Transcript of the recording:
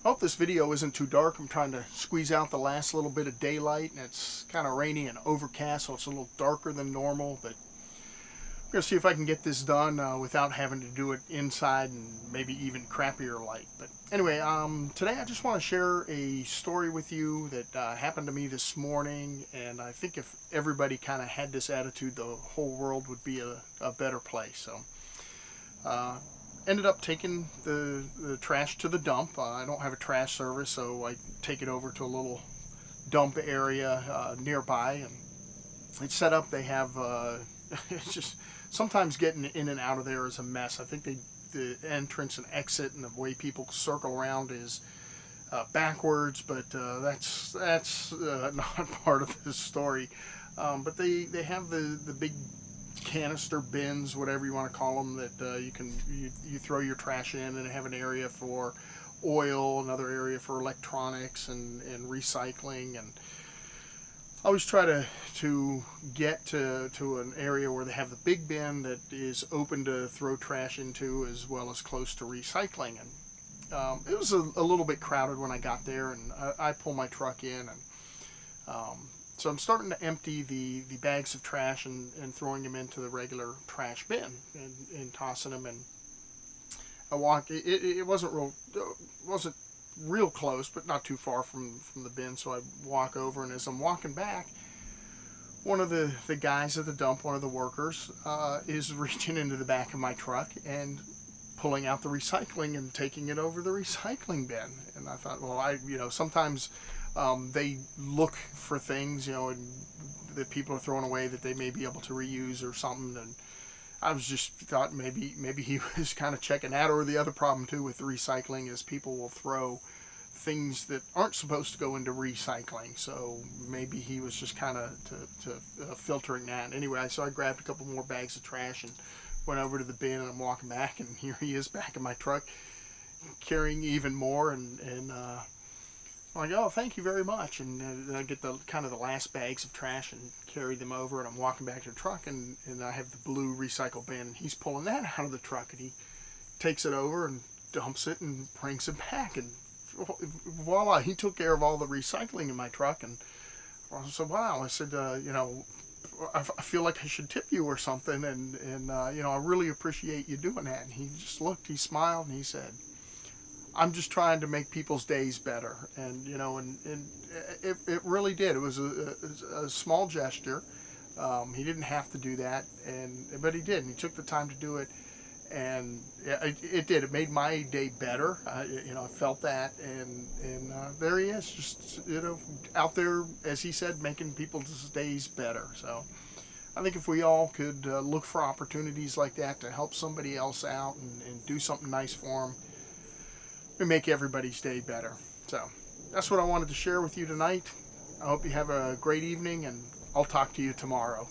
I hope this video isn't too dark. I'm trying to squeeze out the last little bit of daylight, and it's kind of rainy and overcast, so it's a little darker than normal, but I'm going to see if I can get this done without having to do it inside and maybe even crappier light. But anyway, today I just want to share a story with you that happened to me this morning, and I think if everybody kind of had this attitude, the whole world would be a better place. So, ended up taking the trash to the dump. I don't have a trash service, so I take it over to a little dump area nearby, and it's set up. They have it's just sometimes getting in and out of there is a mess. I think the entrance and exit and the way people circle around is backwards, but that's not part of this story. But they have the big canister bins, whatever you want to call them, that you throw your trash in, and they have an area for oil, another area for electronics and recycling. And I always try to get to an area where they have the big bin that is open to throw trash into, as well as close to recycling. And it was a little bit crowded when I got there, and I pull my truck in, and so I'm starting to empty the bags of trash and throwing them into the regular trash bin and tossing them. And I walk. It wasn't real close, but not too far from the bin. So I walk over, and as I'm walking back, one of the guys at the dump, one of the workers, is reaching into the back of my truck and pulling out the recycling and taking it over the recycling bin. And I thought, well, sometimes they look for things, and that people are throwing away that they may be able to reuse or something. And I was just thought maybe he was kind of checking that. Or the other problem too with recycling is people will throw things that aren't supposed to go into recycling. So maybe he was just kind of filtering that. Anyway, so I grabbed a couple more bags of trash and went over to the bin, and I'm walking back, and here he is back in my truck carrying even more. And I'm like, oh, thank you very much. And then I get the last bags of trash and carry them over, and I'm walking back to the truck, and I have the blue recycle bin, and he's pulling that out of the truck, and he takes it over and dumps it and brings it back, and voila, he took care of all the recycling in my truck. And I said, wow. I said, I feel like I should tip you or something, and I really appreciate you doing that. And he just looked, he smiled, and he said, I'm just trying to make people's days better. And it really did. It was a small gesture. He didn't have to do that, but he did, and he took the time to do it. And it did. It made my day better. I felt that, and there he is, just out there, as he said, making people's days better. So I think if we all could look for opportunities like that to help somebody else out and do something nice for them, we make everybody's day better. So that's what I wanted to share with you tonight. I hope you have a great evening, and I'll talk to you tomorrow.